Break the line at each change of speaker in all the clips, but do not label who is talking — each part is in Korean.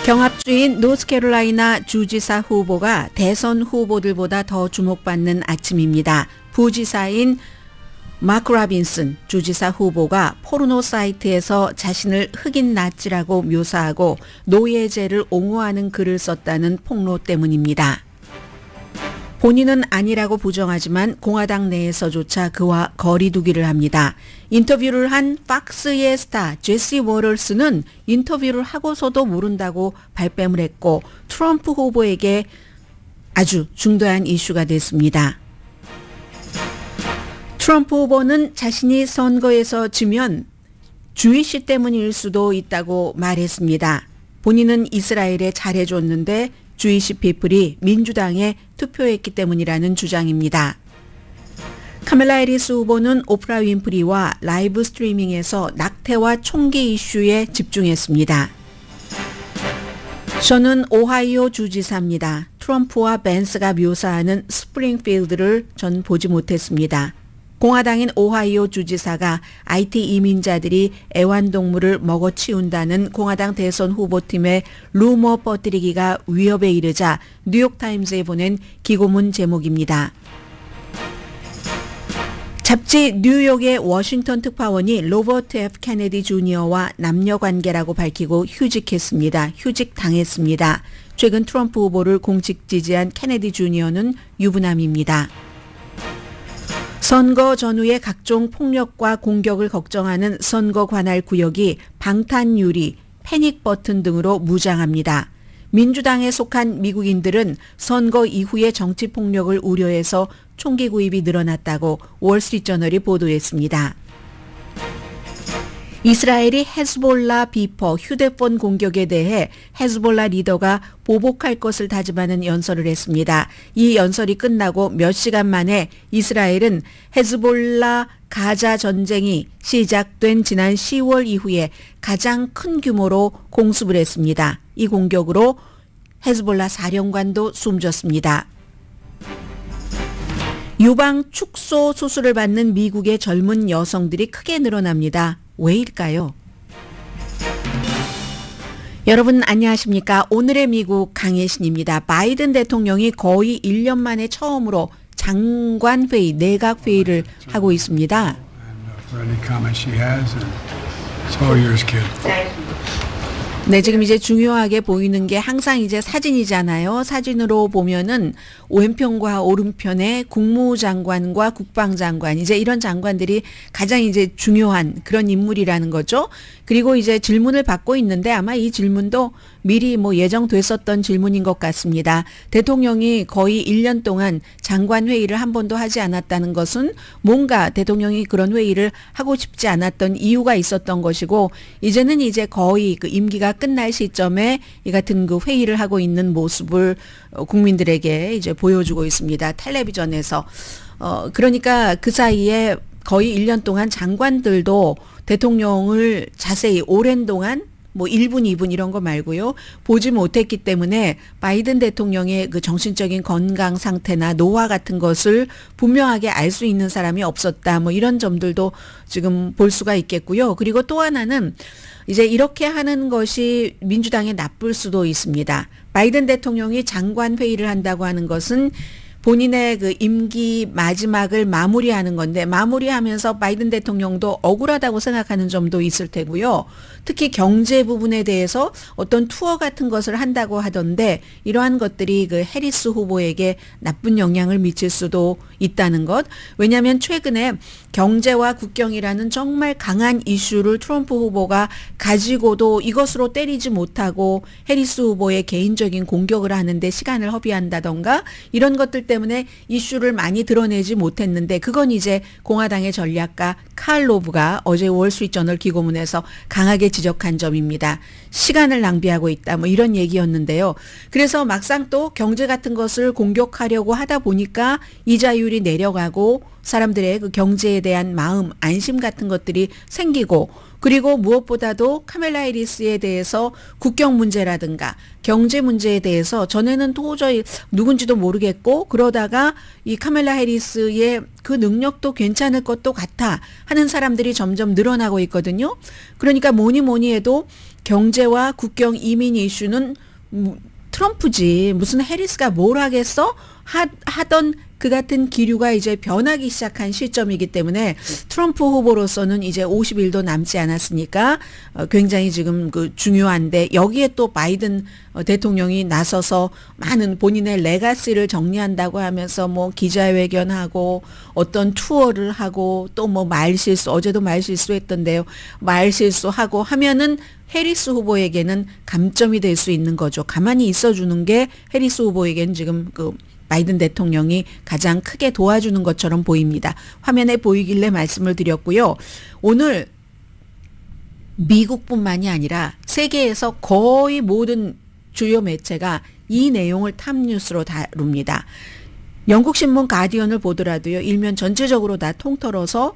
경합주인 노스캐롤라이나 주지사 후보가 대선 후보들보다 더 주목받는 아침입니다. 부지사인 마크 라빈슨 주지사 후보가 포르노 사이트에서 자신을 흑인 나치라고 묘사하고 노예제를 옹호하는 글을 썼다는 폭로 때문입니다. 본인은 아니라고 부정하지만 공화당 내에서조차 그와 거리 두기를 합니다. 인터뷰를 한 팍스의 스타 제시 워럴스는 인터뷰를 하고서도 모른다고 발뺌을 했고 트럼프 후보에게 아주 중대한 이슈가 됐습니다. 트럼프 후보는 자신이 선거에서 지면 주이시 때문일 수도 있다고 말했습니다. 본인은 이스라엘에 잘해줬는데 주이시 피플이 민주당에 투표했기 때문이라는 주장입니다. 카멜라 해리스 후보는 오프라 윈프리와 라이브 스트리밍에서 낙태와 총기 이슈에 집중했습니다. 저는 오하이오 주지사입니다. 트럼프와 벤스가 묘사하는 스프링필드를 전 보지 못했습니다. 공화당인 오하이오 주지사가 IT 이민자들이 애완동물을 먹어치운다는 공화당 대선 후보팀의 루머 퍼뜨리기가 위협에 이르자 뉴욕타임즈에 보낸 기고문 제목입니다. 잡지 뉴욕의 워싱턴 특파원이 로버트 F 케네디 주니어와 남녀관계라고 밝히고 휴직했습니다. 휴직당했습니다. 최근 트럼프 후보를 공식 지지한 케네디 주니어는 유부남입니다. 선거 전후의 각종 폭력과 공격을 걱정하는 선거 관할 구역이 방탄유리, 패닉 버튼 등으로 무장합니다. 민주당에 속한 미국인들은 선거 이후의 정치 폭력을 우려해서 총기 구입이 늘어났다고 월스트리트저널이 보도했습니다. 이스라엘이 헤즈볼라 비퍼 휴대폰 공격에 대해 헤즈볼라 리더가 보복할 것을 다짐하는 연설을 했습니다. 이 연설이 끝나고 몇 시간 만에 이스라엘은 헤즈볼라 가자 전쟁이 시작된 지난 10월 이후에 가장 큰 규모로 공습을 했습니다. 이 공격으로 헤즈볼라 사령관도 숨졌습니다. 유방 축소 수술을 받는 미국의 젊은 여성들이 크게 늘어납니다. 왜일까요? 여러분 안녕하십니까? 오늘의 미국 강혜신입니다. 바이든 대통령이 거의 1년 만에 처음으로 장관회의, 내각회의를 하고 있습니다. 네, 지금 이제 중요하게 보이는 게 항상 이제 사진이잖아요. 사진으로 보면은 왼편과 오른편에 국무장관과 국방장관, 이제 이런 장관들이 가장 이제 중요한 그런 인물이라는 거죠. 그리고 이제 질문을 받고 있는데 아마 이 질문도 미리 예정됐었던 질문인 것 같습니다. 대통령이 거의 1년 동안 장관 회의를 한 번도 하지 않았다는 것은 뭔가 대통령이 그런 회의를 하고 싶지 않았던 이유가 있었던 것이고, 이제는 이제 거의 그 임기가 끝날 시점에 이 같은 그 회의를 하고 있는 모습을 국민들에게 이제 보여주고 있습니다. 텔레비전에서. 그러니까 그 사이에 거의 1년 동안 장관들도 대통령을 자세히 오랜 동안 1분, 2분 이런 거 말고요, 보지 못했기 때문에 바이든 대통령의 그 정신적인 건강 상태나 노화 같은 것을 분명하게 알 수 있는 사람이 없었다. 이런 점들도 지금 볼 수가 있겠고요. 그리고 또 하나는 이제 이렇게 하는 것이 민주당에 나쁠 수도 있습니다. 바이든 대통령이 장관 회의를 한다고 하는 것은 본인의 그 임기 마지막을 마무리하는 건데, 마무리하면서 바이든 대통령도 억울하다고 생각하는 점도 있을 테고요. 특히 경제 부분에 대해서 어떤 투어 같은 것을 한다고 하던데, 이러한 것들이 그 해리스 후보에게 나쁜 영향을 미칠 수도 있다는 것. 왜냐하면 최근에 경제와 국경이라는 정말 강한 이슈를 트럼프 후보가 가지고도 이것으로 때리지 못하고 해리스 후보의 개인적인 공격을 하는데 시간을 허비한다던가 이런 것들 때문에 이슈를 많이 드러내지 못했는데, 그건 이제 공화당의 전략가 칼 로브가 어제 월스트리트저널 기고문에서 강하게 지적한 점입니다. 시간을 낭비하고 있다, 이런 얘기였는데요. 그래서 막상 또 경제 같은 것을 공격하려고 하다 보니까 이자율이 내려가고 사람들의 그 경제에 대한 마음, 안심 같은 것들이 생기고, 그리고 무엇보다도 카멜라 해리스에 대해서 국경 문제라든가 경제 문제에 대해서 전에는 도저히 누군지도 모르겠고 그러다가 이 카멜라 해리스의 그 능력도 괜찮을 것도 같아 하는 사람들이 점점 늘어나고 있거든요. 그러니까 뭐니 해도 경제와 국경 이민 이슈는 트럼프지 무슨 해리스가 뭘 하겠어? 하던 그 같은 기류가 이제 변하기 시작한 시점이기 때문에 트럼프 후보로서는 이제 50일도 남지 않았으니까 굉장히 지금 그 중요한데 여기에 또 바이든 대통령이 나서서 많은 본인의 레가시를 정리한다고 하면서 뭐 기자회견하고 어떤 투어를 하고 또 뭐 말실수 어제도 말실수했던데요. 말실수하고 하면은 해리스 후보에게는 감점이 될 수 있는 거죠. 가만히 있어주는 게 해리스 후보에게는 지금 그 바이든 대통령이 가장 크게 도와주는 것처럼 보입니다. 화면에 보이길래 말씀을 드렸고요. 오늘 미국뿐만이 아니라 세계에서 거의 모든 주요 매체가 이 내용을 탑뉴스로 다룹니다. 영국 신문 가디언을 보더라도요. 일면 전체적으로 다 통틀어서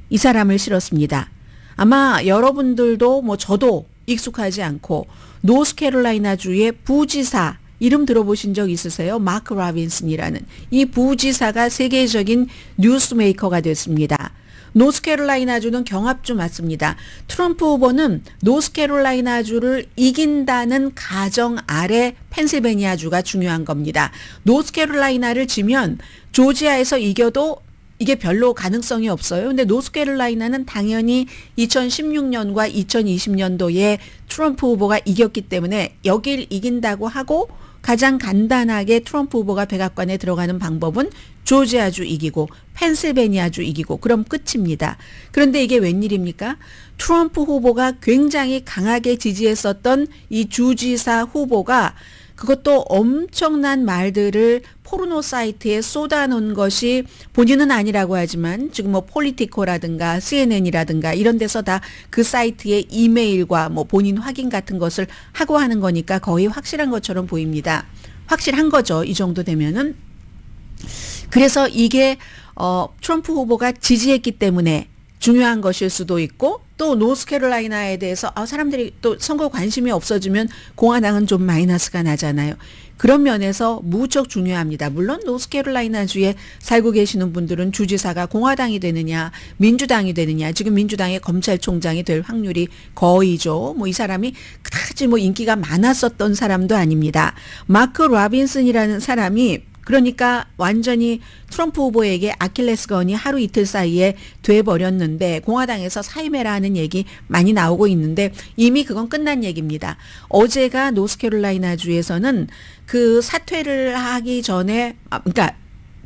이 사람을 실었습니다. 아마 여러분들도 뭐 저도 익숙하지 않고 노스캐롤라이나주의 부지사 이름 들어보신 적 있으세요? 마크 라빈슨이라는 이 부지사가 세계적인 뉴스메이커가 됐습니다. 노스캐롤라이나주는 경합주 맞습니다. 트럼프 후보는 노스캐롤라이나주를 이긴다는 가정 아래 펜실베니아주가 중요한 겁니다. 노스캐롤라이나를 지면 조지아에서 이겨도 이게 별로 가능성이 없어요. 근데 노스캐롤라이나는 당연히 2016년과 2020년도에 트럼프 후보가 이겼기 때문에 여길 이긴다고 하고 가장 간단하게 트럼프 후보가 백악관에 들어가는 방법은 조지아주 이기고 펜실베니아주 이기고 그럼 끝입니다. 그런데 이게 웬일입니까? 트럼프 후보가 굉장히 강하게 지지했었던 이 주지사 후보가 그것도 엄청난 말들을 포르노 사이트에 쏟아놓은 것이 본인은 아니라고 하지만 지금 뭐 폴리티코라든가 CNN이라든가 이런 데서 다 그 사이트에 이메일과 뭐 본인 확인 같은 것을 하고 하는 거니까 거의 확실한 것처럼 보입니다. 확실한 거죠. 이 정도 되면은. 그래서 이게 트럼프 후보가 지지했기 때문에 중요한 것일 수도 있고 또 노스캐롤라이나에 대해서 사람들이 또 선거 관심이 없어지면 공화당은 좀 마이너스가 나잖아요. 그런 면에서 무척 중요합니다. 물론 노스캐롤라이나주에 살고 계시는 분들은 주지사가 공화당이 되느냐 민주당이 되느냐 지금 민주당의 검찰총장이 될 확률이 거의죠. 뭐 이 사람이 그다지 뭐 인기가 많았었던 사람도 아닙니다. 마크 라빈슨이라는 사람이 그러니까 완전히 트럼프 후보에게 아킬레스건이 하루 이틀 사이에 돼버렸는데 공화당에서 사임해라 하는 얘기 많이 나오고 있는데 이미 그건 끝난 얘기입니다. 어제가 노스캐롤라이나주에서는 그 사퇴를 하기 전에 그러니까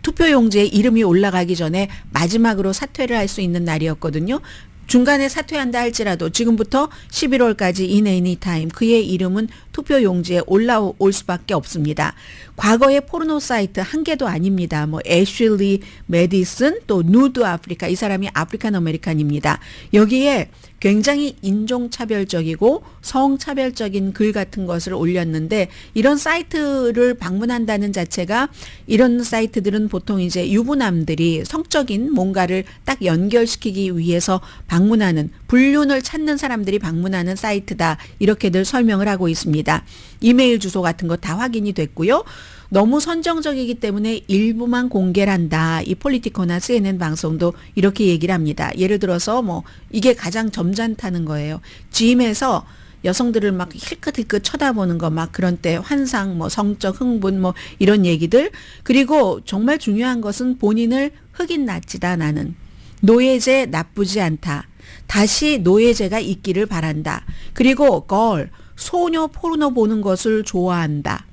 투표용지에 이름이 올라가기 전에 마지막으로 사퇴를 할 수 있는 날이었거든요. 중간에 사퇴한다 할지라도 지금부터 11월까지 in any time 그의 이름은 투표용지에 올라올 수밖에 없습니다. 과거의 포르노 사이트 한 개도 아닙니다. 뭐 애슐리 메디슨 또 누드 아프리카 이 사람이 아프리칸 아메리칸입니다. 여기에 굉장히 인종차별적이고 성차별적인 글 같은 것을 올렸는데 이런 사이트를 방문한다는 자체가 이런 사이트들은 보통 이제 유부남들이 성적인 뭔가를 딱 연결시키기 위해서 방문하는 불륜을 찾는 사람들이 방문하는 사이트다 이렇게들 설명을 하고 있습니다. 이메일 주소 같은 거 다 확인이 됐고요. 너무 선정적이기 때문에 일부만 공개를 한다. 이 폴리티코나 CNN 방송도 이렇게 얘기를 합니다. 예를 들어서 뭐 이게 가장 점잖다는 거예요. 짐에서 여성들을 막 힐끗힐끗 쳐다보는 거 막 그런 때 환상 뭐 성적 흥분 뭐 이런 얘기들 그리고 정말 중요한 것은 본인을 흑인 낯지다 나는 노예제 나쁘지 않다. 다시 노예제가 있기를 바란다. 그리고 걸 소녀 포르노 보는 것을 좋아한다.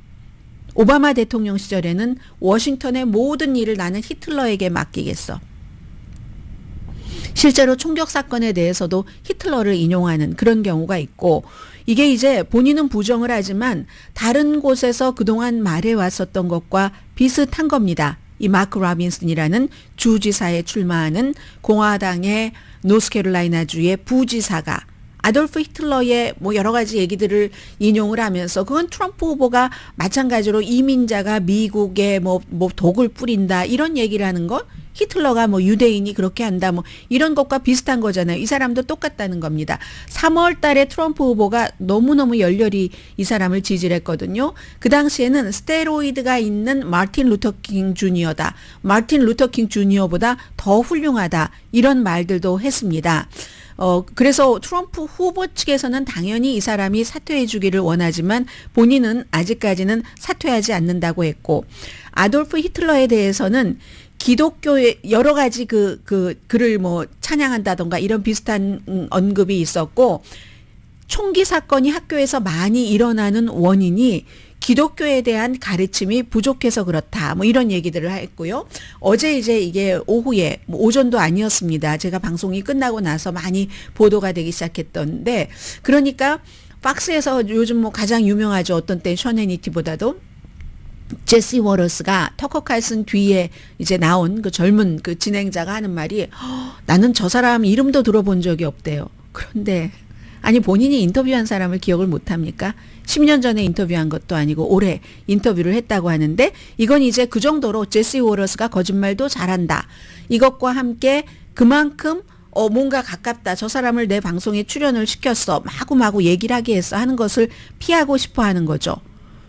오바마 대통령 시절에는 워싱턴의 모든 일을 나는 히틀러에게 맡기겠어. 실제로 총격 사건에 대해서도 히틀러를 인용하는 그런 경우가 있고 이게 이제 본인은 부정을 하지만 다른 곳에서 그동안 말해왔었던 것과 비슷한 겁니다. 이 마크 라빈슨이라는 주지사에 출마하는 공화당의 노스캐롤라이나주의 부지사가 아돌프 히틀러의 뭐 여러 가지 얘기들을 인용을 하면서 그건 트럼프 후보가 마찬가지로 이민자가 미국에 뭐 독을 뿌린다 이런 얘기를 하는 것 히틀러가 뭐 유대인이 그렇게 한다 뭐 이런 것과 비슷한 거잖아요. 이 사람도 똑같다는 겁니다. 3월 달에 트럼프 후보가 너무너무 열렬히 이 사람을 지지를 했거든요. 그 당시에는 스테로이드가 있는 마틴 루터 킹 주니어다. 마틴 루터 킹 주니어보다 더 훌륭하다. 이런 말들도 했습니다. 그래서 트럼프 후보 측에서는 당연히 이 사람이 사퇴해 주기를 원하지만 본인은 아직까지는 사퇴하지 않는다고 했고, 아돌프 히틀러에 대해서는 기독교의 여러 가지 그를 뭐 찬양한다던가 이런 비슷한 언급이 있었고, 총기 사건이 학교에서 많이 일어나는 원인이 기독교에 대한 가르침이 부족해서 그렇다. 뭐 이런 얘기들을 했고요. 어제 이제 이게 오후에 오전도 아니었습니다. 제가 방송이 끝나고 나서 많이 보도가 되기 시작했던데, 그러니까 박스에서 요즘 뭐 가장 유명하죠. 어떤 때 셔네니티보다도 제시 워러스가 터커 칼슨 뒤에 이제 나온 그 젊은 그 진행자가 하는 말이 나는 저 사람 이름도 들어본 적이 없대요. 그런데 아니 본인이 인터뷰한 사람을 기억을 못합니까? 10년 전에 인터뷰한 것도 아니고 올해 인터뷰를 했다고 하는데, 이건 이제 그 정도로 제시 워러스가 거짓말도 잘한다. 이것과 함께 그만큼 뭔가 가깝다. 저 사람을 내 방송에 출연을 시켰어. 마구마구 얘기를 하게 했어. 하는 것을 피하고 싶어 하는 거죠.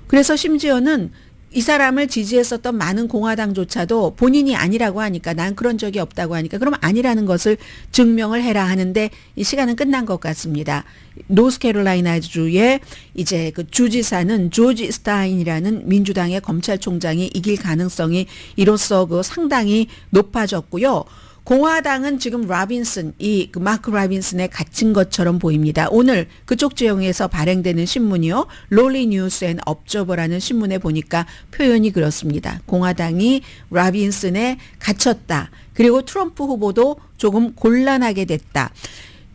그래서 심지어는 이 사람을 지지했었던 많은 공화당조차도 본인이 아니라고 하니까, 난 그런 적이 없다고 하니까 그럼 아니라는 것을 증명을 해라 하는데 이 시간은 끝난 것 같습니다. 노스캐롤라이나주의 이제 그 주지사는 조지 스타인이라는 민주당의 검찰총장이 이길 가능성이 이로써 그 상당히 높아졌고요. 공화당은 지금 라빈슨, 그 마크 라빈슨에 갇힌 것처럼 보입니다. 오늘 그쪽 지역에서 발행되는 신문이요. 롤리 뉴스 앤 업저버라는 신문에 보니까 표현이 그렇습니다. 공화당이 라빈슨에 갇혔다. 그리고 트럼프 후보도 조금 곤란하게 됐다.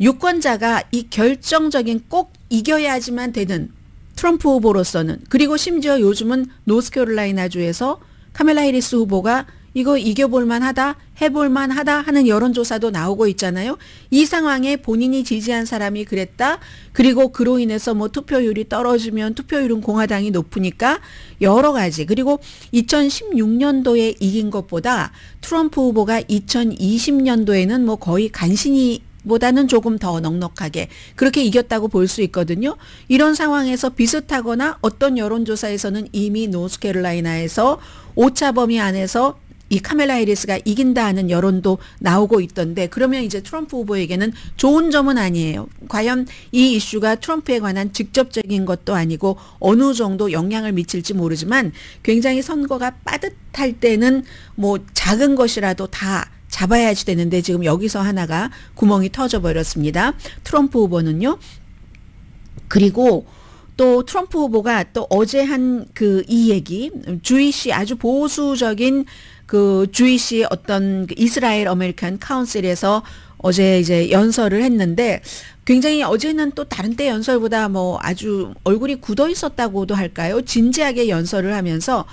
유권자가 이 결정적인 꼭 이겨야지만 되는 트럼프 후보로서는, 그리고 심지어 요즘은 노스캐롤라이나주에서 카멜라 해리스 후보가 이거 이겨볼 만하다, 해볼 만하다 하는 여론조사도 나오고 있잖아요. 이 상황에 본인이 지지한 사람이 그랬다. 그리고 그로 인해서 뭐 투표율이 떨어지면 투표율은 공화당이 높으니까 여러 가지. 그리고 2016년도에 이긴 것보다 트럼프 후보가 2020년도에는 뭐 거의 간신히 보다는 조금 더 넉넉하게 그렇게 이겼다고 볼 수 있거든요. 이런 상황에서 비슷하거나 어떤 여론조사에서는 이미 노스캐롤라이나에서 오차 범위 안에서 이 카멜라 해리스가 이긴다 하는 여론도 나오고 있던데, 그러면 이제 트럼프 후보에게는 좋은 점은 아니에요. 과연 이 이슈가 트럼프에 관한 직접적인 것도 아니고 어느 정도 영향을 미칠지 모르지만 굉장히 선거가 빠듯할 때는 뭐 작은 것이라도 다 잡아야지 되는데 지금 여기서 하나가 구멍이 터져버렸습니다. 트럼프 후보는요. 그리고 또 트럼프 후보가 또 어제 한 이 얘기, 주이시 아주 보수적인 그 주이시 어떤 이스라엘 아메리칸 카운슬에서 어제 이제 연설을 했는데, 굉장히 어제는 또 다른 때 연설보다 뭐 아주 얼굴이 굳어 있었다고도 할까요? 진지하게 연설을 하면서,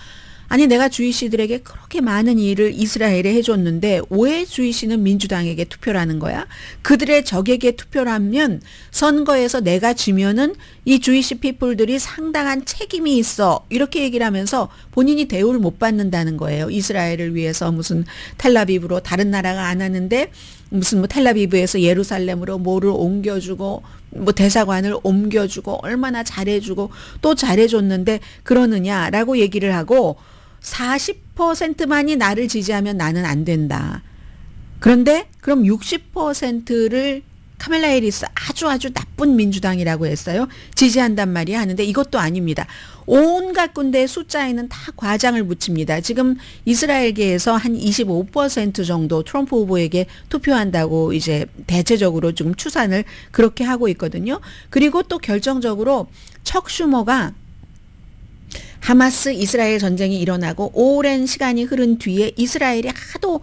아니 내가 주이시들에게 그렇게 많은 일을 이스라엘에 해줬는데 왜 주이시는 민주당에게 투표를 하는 거야? 그들의 적에게 투표를 하면 선거에서 내가 지면은 이 주이시 피플들이 상당한 책임이 있어. 이렇게 얘기를 하면서 본인이 대우를 못 받는다는 거예요. 이스라엘을 위해서 무슨 텔라비브로, 다른 나라가 안 하는데 무슨 뭐 텔라비브에서 예루살렘으로 뭐를 옮겨주고 뭐 대사관을 옮겨주고 얼마나 잘해주고 또 잘해줬는데 그러느냐라고 얘기를 하고, 40%만이 나를 지지하면 나는 안 된다. 그런데 그럼 60%를 카멜라 해리스 아주 나쁜 민주당이라고 했어요. 지지한단 말이야 하는데 이것도 아닙니다. 온갖 군데의 숫자에는 다 과장을 붙입니다. 지금 이스라엘계에서 한 25% 정도 트럼프 후보에게 투표한다고 이제 대체적으로 지금 추산을 그렇게 하고 있거든요. 그리고 또 결정적으로 척 슈머가 하마스 이스라엘 전쟁이 일어나고 오랜 시간이 흐른 뒤에 이스라엘이 하도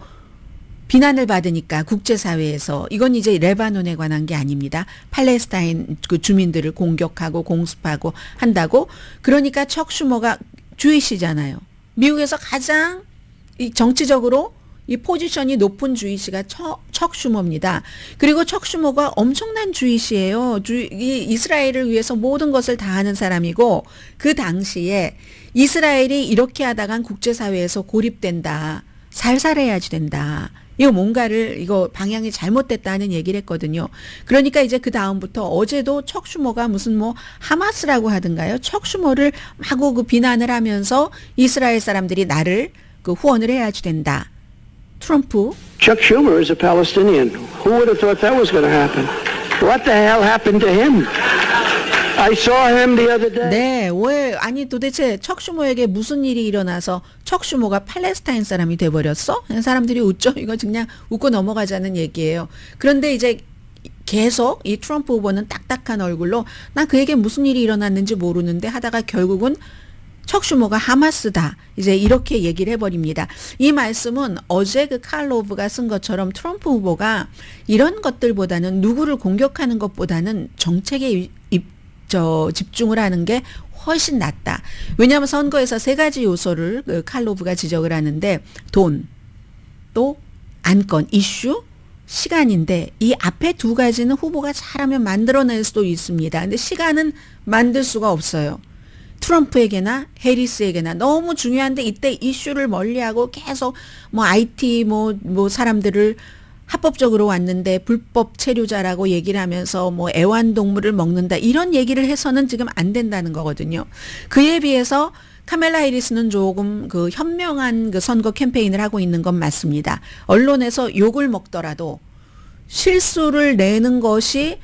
비난을 받으니까 국제사회에서, 이건 이제 레바논에 관한 게 아닙니다. 팔레스타인 그 주민들을 공격하고 공습하고 한다고. 그러니까 척 슈머가 주이시잖아요. 미국에서 가장 이 정치적으로 이 포지션이 높은 주이시가 척 슈머입니다. 그리고 척 슈머가 엄청난 주이시예요. 이스라엘을 위해서 모든 것을 다 하는 사람이고, 그 당시에 이스라엘이 이렇게 하다간 국제사회에서 고립된다 살살해야지 된다. 이거 뭔가를 이거 방향이 잘못됐다는 얘기를 했거든요. 그러니까 이제 그 다음부터 어제도 척 슈머가 무슨 뭐 하마스라고 하던가요? 척 슈머를 마구 그 비난을 하면서 이스라엘 사람들이 나를 그 후원을 해야지 된다. 트럼프.
Chuck Schumer is a Palestinian. Who would have thought that was going to happen? What the hell happened to him? I saw him the other day.
네, 왜 아니 도대체 척 슈머에게 무슨 일이 일어나서 척 슈머가 팔레스타인 사람이 돼버렸어? 사람들이 웃죠. 이거 그냥 웃고 넘어가자는 얘기예요. 그런데 이제 계속 이 트럼프 후보는 딱딱한 얼굴로 나 그에게 무슨 일이 일어났는지 모르는데 하다가 결국은 척 슈머가 하마스다. 이제 이렇게 얘기를 해버립니다. 이 말씀은 어제 그 칼로브가 쓴 것처럼 트럼프 후보가 이런 것들보다는 누구를 공격하는 것보다는 정책에 집중을 하는 게 훨씬 낫다. 왜냐하면 선거에서 세 가지 요소를 그 칼로브가 지적을 하는데 돈, 또 안건, 이슈, 시간인데 이 앞에 두 가지는 후보가 잘하면 만들어낼 수도 있습니다. 근데 시간은 만들 수가 없어요. 트럼프에게나 해리스에게나 너무 중요한데 이때 이슈를 멀리하고 계속 뭐 IT 뭐 사람들을 합법적으로 왔는데 불법 체류자라고 얘기를 하면서 뭐 애완동물을 먹는다 이런 얘기를 해서는 지금 안 된다는 거거든요. 그에 비해서 카멜라 해리스는 조금 그 현명한 그 선거 캠페인을 하고 있는 건 맞습니다. 언론에서 욕을 먹더라도 실수를 내는 것이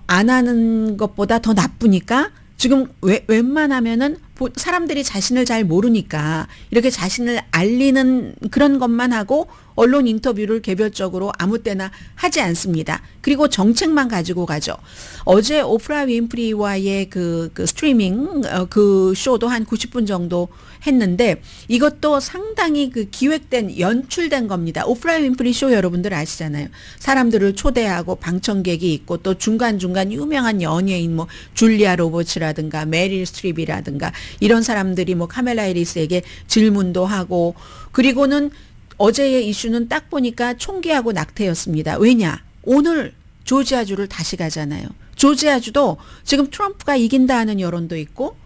안 하는 것보다 더 나쁘니까 지금 웬만하면은 사람들이 자신을 잘 모르니까 이렇게 자신을 알리는 그런 것만 하고 언론 인터뷰를 개별적으로 아무 때나 하지 않습니다. 그리고 정책만 가지고 가죠. 어제 오프라 윈프리와의 그 스트리밍 그 쇼도 한 90분 정도 했는데 이것도 상당히 그 기획된 연출된 겁니다. 오프라 윈프리 쇼 여러분들 아시잖아요. 사람들을 초대하고 방청객이 있고 또 중간중간 유명한 연예인 뭐 줄리아 로버츠라든가 메릴 스트립이라든가 이런 사람들이 뭐 카멜라 해리스에게 질문도 하고 그리고는 어제의 이슈는 딱 보니까 총기하고 낙태였습니다. 왜냐? 오늘 조지아주를 다시 가잖아요. 조지아주도 지금 트럼프가 이긴다 하는 여론도 있고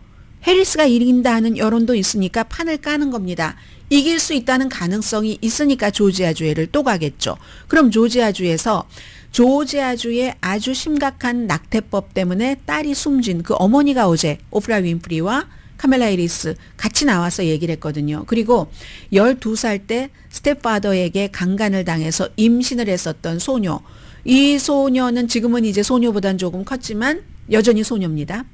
해리스가 이긴다 하는 여론도 있으니까 판을 까는 겁니다. 이길 수 있다는 가능성이 있으니까 조지아주에를 또 가겠죠. 그럼 조지아주에서 조지아주의 아주 심각한 낙태법 때문에 딸이 숨진 그 어머니가 어제 오프라 윈프리와 카멜라 해리스 같이 나와서 얘기를 했거든요. 그리고 12살 때 스텝파더에게 강간을 당해서 임신을 했었던 소녀. 이 소녀는 지금은 이제 소녀보단 조금 컸지만 여전히 소녀입니다.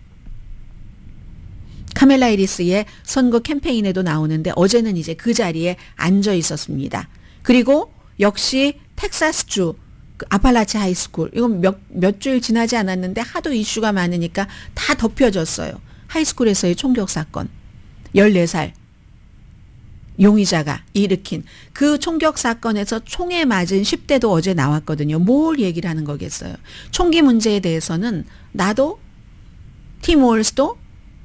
카멜라 해리스의 선거 캠페인에도 나오는데 어제는 이제 그 자리에 앉아 있었습니다. 그리고 역시 텍사스주 그 아팔라치 하이스쿨 이건 몇 주일 지나지 않았는데 하도 이슈가 많으니까 다 덮여졌어요. 하이스쿨에서의 총격 사건 14살 용의자가 일으킨 그 총격 사건에서 총에 맞은 10대도 어제 나왔거든요. 뭘 얘기를 하는 거겠어요. 총기 문제에 대해서는 나도 팀 월스도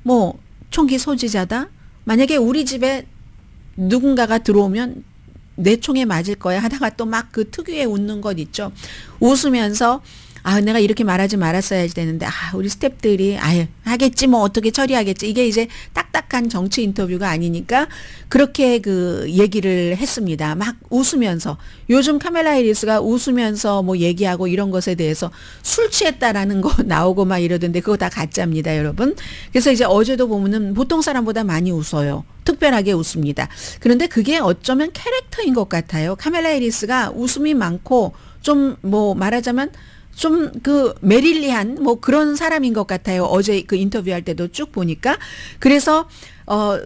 뭐 총기 소지자다. 만약에 우리 집에 누군가가 들어오면 내 총에 맞을 거야 하다가 또 막 그 특유의 웃는 것 있죠. 웃으면서 아 내가 이렇게 말하지 말았어야지 되는데 우리 스태프들이 아유 하겠지 뭐 어떻게 처리하겠지 이게 이제 딱딱한 정치 인터뷰가 아니니까 그렇게 그 얘기를 했습니다. 막 웃으면서 요즘 카멜라 해리스가 웃으면서 뭐 얘기하고 이런 것에 대해서 술 취했다라는 거 나오고 막 이러던데 그거 다 가짜입니다 여러분. 그래서 이제 어제도 보면은 보통 사람보다 많이 웃어요. 특별하게 웃습니다. 그런데 그게 어쩌면 캐릭터인 것 같아요. 카멜라 해리스가 웃음이 많고 좀 뭐 말하자면 좀 그 메릴리한 뭐 그런 사람인 것 같아요. 어제 그 인터뷰할 때도 쭉 보니까. 그래서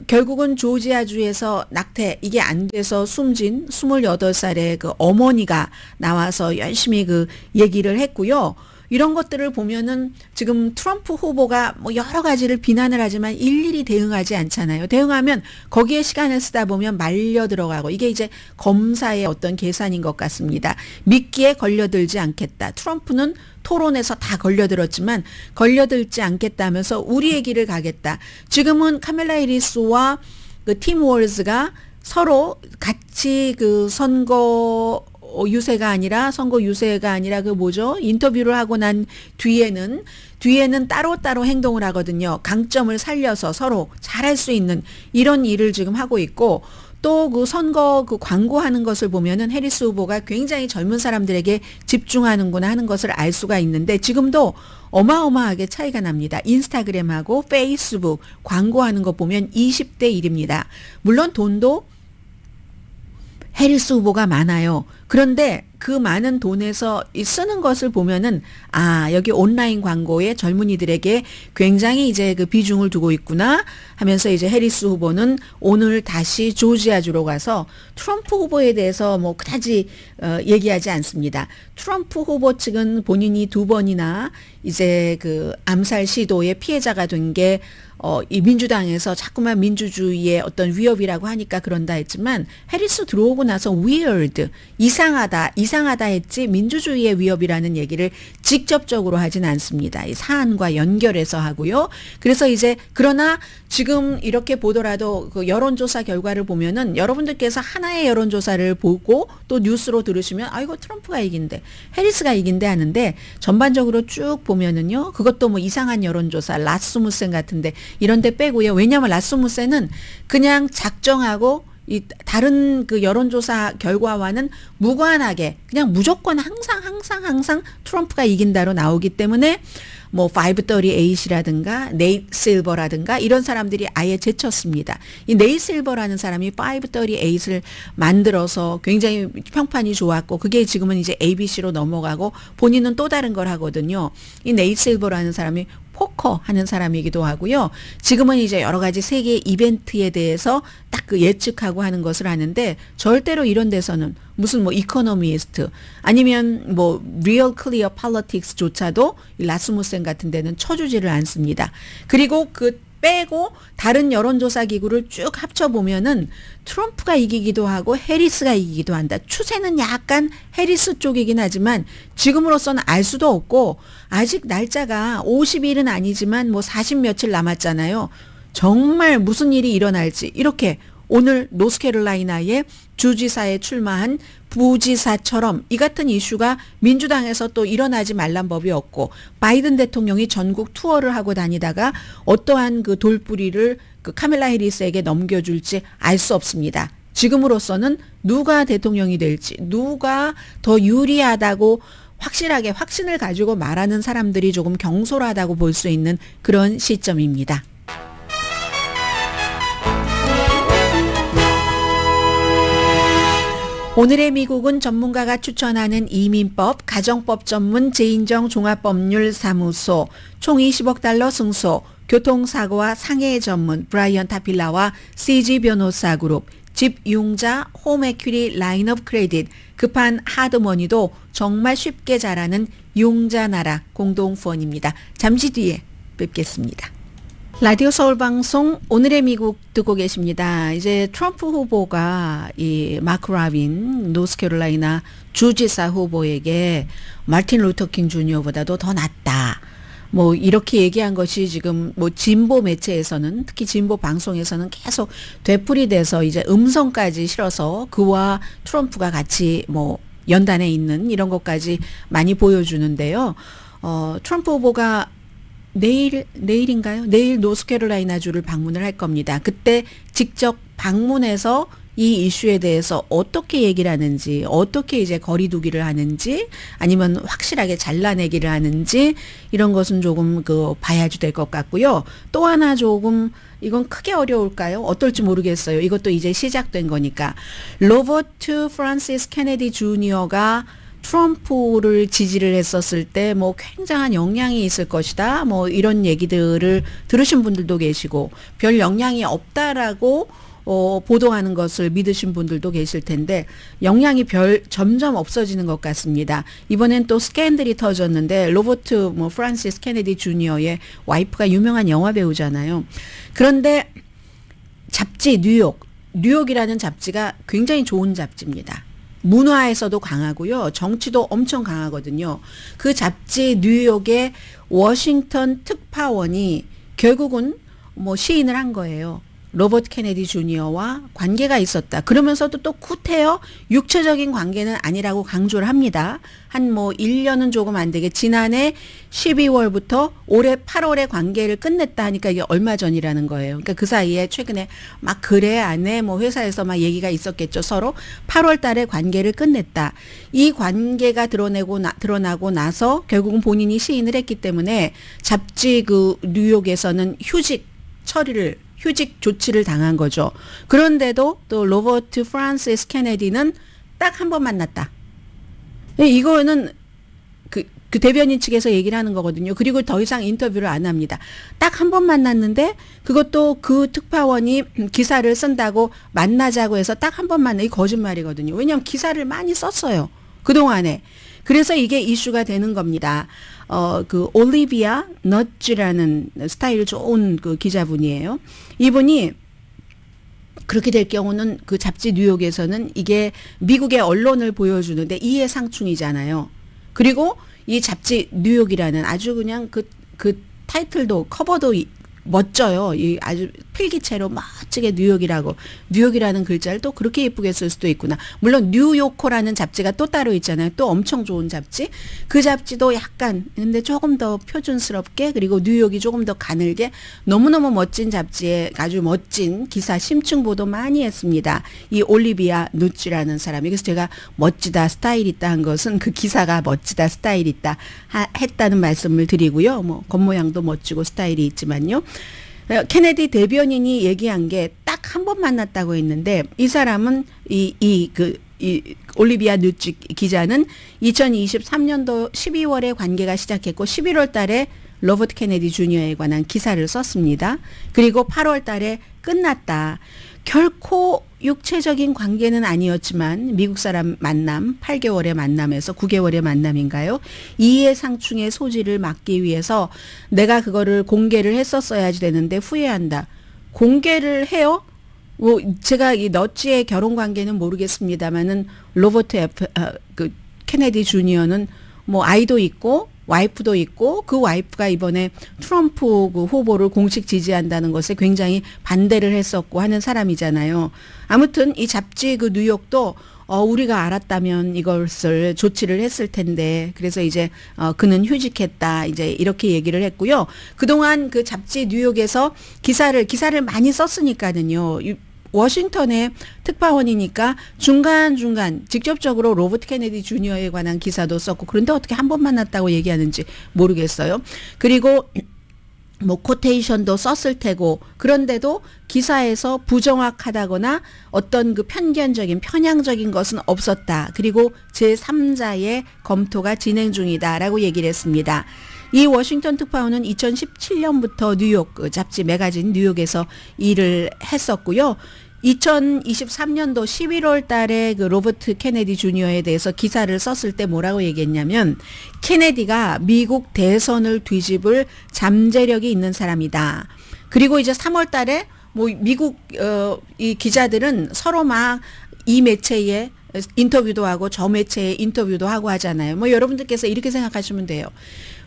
결국은 조지아주에서 낙태 이게 안 돼서 숨진 28살의 그 어머니가 나와서 열심히 그 얘기를 했고요. 이런 것들을 보면은 지금 트럼프 후보가 뭐 여러 가지를 비난을 하지만 일일이 대응하지 않잖아요. 대응하면 거기에 시간을 쓰다 보면 말려 들어가고 이게 이제 검사의 어떤 계산인 것 같습니다. 미끼에 걸려들지 않겠다. 트럼프는 토론에서 다 걸려들었지만 걸려들지 않겠다면서 우리의 길을 가겠다. 지금은 카멜라 해리스와 그 팀 월즈가 서로 같이 그 선거 유세가 아니라 그 뭐죠? 인터뷰를 하고 난 뒤에는 따로따로 행동을 하거든요. 강점을 살려서 서로 잘할 수 있는 이런 일을 지금 하고 있고 또 그 선거 그 광고하는 것을 보면은 해리스 후보가 굉장히 젊은 사람들에게 집중하는구나 하는 것을 알 수가 있는데 지금도 어마어마하게 차이가 납니다. 인스타그램하고 페이스북 광고하는 거 보면 20대 1입니다. 물론 돈도 해리스 후보가 많아요. 그런데 그 많은 돈에서 쓰는 것을 보면은 아 여기 온라인 광고에 젊은이들에게 굉장히 이제 그 비중을 두고 있구나 하면서 이제 해리스 후보는 오늘 다시 조지아주로 가서 트럼프 후보에 대해서 뭐 그다지 얘기하지 않습니다. 트럼프 후보 측은 본인이 2번이나 이제 그 암살 시도의 피해자가 된 게 이 민주당에서 자꾸만 민주주의의 어떤 위협이라고 하니까 그런다 했지만 해리스 들어오고 나서 weird, 이상하다 했지 민주주의의 위협이라는 얘기를 직접적으로 하진 않습니다. 이 사안과 연결해서 하고요. 그래서 이제 그러나 지금 이렇게 보더라도 그 여론조사 결과를 보면은 여러분들께서 하나의 여론조사를 보고 또 뉴스로 들으시면 아 이거 트럼프가 이긴대 해리스가 이긴대 하는데 전반적으로 쭉 보면은요 그것도 뭐 이상한 여론조사 라스무센 같은데 이런 데 빼고요. 왜냐하면 라스무센은 그냥 작정하고 이 다른 그 여론조사 결과와는 무관하게 그냥 무조건 항상 트럼프가 이긴다로 나오기 때문에 뭐 538이라든가 네이트 실버라든가 이런 사람들이 아예 제쳤습니다. 이 네이트 실버라는 사람이 538을 만들어서 굉장히 평판이 좋았고 그게 지금은 이제 ABC로 넘어가고 본인은 또 다른 걸 하거든요. 이 네이트 실버라는 사람이 포커 하는 사람이기도 하고요. 지금은 이제 여러 가지 세계 이벤트에 대해서 딱 그 예측하고 하는 것을 하는데 절대로 이런 데서는 무슨 뭐 이코노미스트 아니면 뭐 리얼 클리어 폴리틱스조차도 라스무센 같은 데는 쳐주지를 않습니다. 그리고 그 빼고 다른 여론조사 기구를 쭉 합쳐보면은 트럼프가 이기기도 하고 해리스가 이기기도 한다. 추세는 약간 해리스 쪽이긴 하지만 지금으로서는 알 수도 없고 아직 날짜가 50일은 아니지만 뭐 40 며칠 남았잖아요. 정말 무슨 일이 일어날지 이렇게 오늘 노스캐롤라이나의 주지사에 출마한 부지사처럼 이 같은 이슈가 민주당에서 또 일어나지 말란 법이 없고 바이든 대통령이 전국 투어를 하고 다니다가 어떠한 그 돌뿌리를 그 카밀라 해리스에게 넘겨줄지 알 수 없습니다. 지금으로서는 누가 대통령이 될지 누가 더 유리하다고 확실하게 확신을 가지고 말하는 사람들이 조금 경솔하다고 볼 수 있는 그런 시점입니다. 오늘의 미국은 전문가가 추천하는 이민법, 가정법 전문 제인정 종합법률사무소, 총 20억 달러 승소, 교통사고와 상해 전문 브라이언 타필라와 CG 변호사 그룹, 집융자 홈에퀴리 라인업 크레딧, 급한 하드머니도 정말 쉽게 잘하는 융자나라 공동후원입니다. 잠시 뒤에 뵙겠습니다. 라디오 서울방송 오늘의 미국 듣고 계십니다. 이제 트럼프 후보가 이 마크 라빈 노스캐롤라이나 주지사 후보에게 마틴 루터킹 주니어보다도 더 낫다. 뭐 이렇게 얘기한 것이 지금 뭐 진보 매체에서는 특히 진보 방송에서는 계속 되풀이돼서 이제 음성까지 실어서 그와 트럼프가 같이 뭐 연단에 있는 이런 것까지 많이 보여주는데요. 트럼프 후보가 내일인가요? 내일 노스캐롤라이나주를 방문을 할 겁니다. 그때 직접 방문해서 이 이슈에 대해서 어떻게 얘기를 하는지, 어떻게 이제 거리두기를 하는지, 아니면 확실하게 잘라내기를 하는지 이런 것은 조금 그 봐야지 될 것 같고요. 또 하나 조금 이건 크게 어려울까요? 어떨지 모르겠어요. 이것도 이제 시작된 거니까. 로버트 프란시스 케네디 주니어가 트럼프를 지지를 했었을 때 뭐 굉장한 영향이 있을 것이다. 뭐 이런 얘기들을 들으신 분들도 계시고 별 영향이 없다라고 보도하는 것을 믿으신 분들도 계실 텐데 영향이 점점 없어지는 것 같습니다. 이번엔 또 스캔들이 터졌는데 로버트 프란시스 케네디 주니어의 와이프가 유명한 영화 배우잖아요. 그런데 잡지 뉴욕이라는 잡지가 굉장히 좋은 잡지입니다. 문화에서도 강하고요. 정치도 엄청 강하거든요. 그 잡지 뉴욕의 워싱턴 특파원이 결국은 뭐 시인을 한 거예요. 로버트 케네디 주니어와 관계가 있었다. 그러면서도 또 구태여 육체적인 관계는 아니라고 강조를 합니다. 한 뭐 1년은 조금 안 되게 지난해 12월부터 올해 8월에 관계를 끝냈다 하니까 이게 얼마 전이라는 거예요. 그러니까 그 사이에 최근에 막 글에 안에 뭐 회사에서 막 얘기가 있었겠죠. 서로 8월 달에 관계를 끝냈다. 이 관계가 드러나고 나서 결국은 본인이 시인을 했기 때문에 잡지 그 뉴욕에서는 휴직 조치를 당한 거죠. 그런데도 또 로버트 프란시스 케네디는 딱 한 번 만났다. 이거는 그 대변인 측에서 얘기를 하는 거거든요. 그리고 더 이상 인터뷰를 안 합니다. 딱 한 번 만났는데 그것도 그 특파원이 기사를 쓴다고 만나자고 해서 딱 한 번 만나. 이 거짓말이거든요. 왜냐하면 기사를 많이 썼어요. 그동안에. 그래서 이게 이슈가 되는 겁니다. 그 올리비아 너츠라는 스타일 좋은 그 기자분이에요. 이분이 그렇게 될 경우는 그 잡지 뉴욕에서는 이게 미국의 언론을 보여주는데 이해상충이잖아요. 그리고 이 잡지 뉴욕이라는 아주 그냥 그 타이틀도 커버도 멋져요. 이 아주 필기체로 멋지게 뉴욕이라는 글자를 또 그렇게 예쁘게 쓸 수도 있구나. 물론 뉴요커라는 잡지가 또 따로 있잖아요. 또 엄청 좋은 잡지. 그 잡지도 약간 근데 조금 더 표준스럽게 그리고 뉴욕이 조금 더 가늘게 너무너무 멋진 잡지에 아주 멋진 기사 심층 보도 많이 했습니다. 이 올리비아 누치라는 사람이. 그래서 제가 멋지다 스타일 있다 한 것은 그 기사가 멋지다 스타일 있다 했다는 말씀을 드리고요. 뭐 겉모양도 멋지고 스타일이 있지만요. 케네디 대변인이 얘기한 게 딱 한 번 만났다고 했는데 이 사람은 이 올리비아 누치 기자는 2023년도 12월에 관계가 시작했고 11월 달에 로버트 케네디 주니어에 관한 기사를 썼습니다. 그리고 8월 달에 끝났다. 결코 육체적인 관계는 아니었지만 미국 사람 만남 8개월의 만남에서 9개월의 만남인가요? 이해상충의 소지를 막기 위해서 내가 그거를 공개를 했었어야지 되는데 후회한다. 공개를 해요? 뭐 제가 이 너츠의 결혼 관계는 모르겠습니다만은 로버트 케네디 주니어는 뭐 아이도 있고 와이프도 있고 그 와이프가 이번에 트럼프 그 후보를 공식 지지한다는 것에 굉장히 반대를 했었고 하는 사람이잖아요. 아무튼 이 잡지 그 뉴욕도 우리가 알았다면 이것을 조치를 했을 텐데 그래서 이제 그는 휴직했다 이제 이렇게 얘기를 했고요. 그동안 그 잡지 뉴욕에서 기사를 많이 썼으니까는요. 워싱턴의 특파원이니까 중간중간 직접적으로 로버트 케네디 주니어에 관한 기사도 썼고 그런데 어떻게 한 번 만났다고 얘기하는지 모르겠어요. 그리고 뭐 코테이션도 썼을 테고 그런데도 기사에서 부정확하다거나 어떤 그 편향적인 것은 없었다. 그리고 제3자의 검토가 진행 중이다라고 얘기를 했습니다. 이 워싱턴 특파원은 2017년부터 뉴욕 잡지 매거진 뉴욕에서 일을 했었고요. 2023년도 11월 달에 그 로버트 케네디 주니어에 대해서 기사를 썼을 때 뭐라고 얘기했냐면 케네디가 미국 대선을 뒤집을 잠재력이 있는 사람이다. 그리고 이제 3월 달에 뭐 미국 이 기자들은 서로 막 이 매체에 인터뷰도 하고 저 매체에 인터뷰도 하고 하잖아요. 뭐 여러분들께서 이렇게 생각하시면 돼요.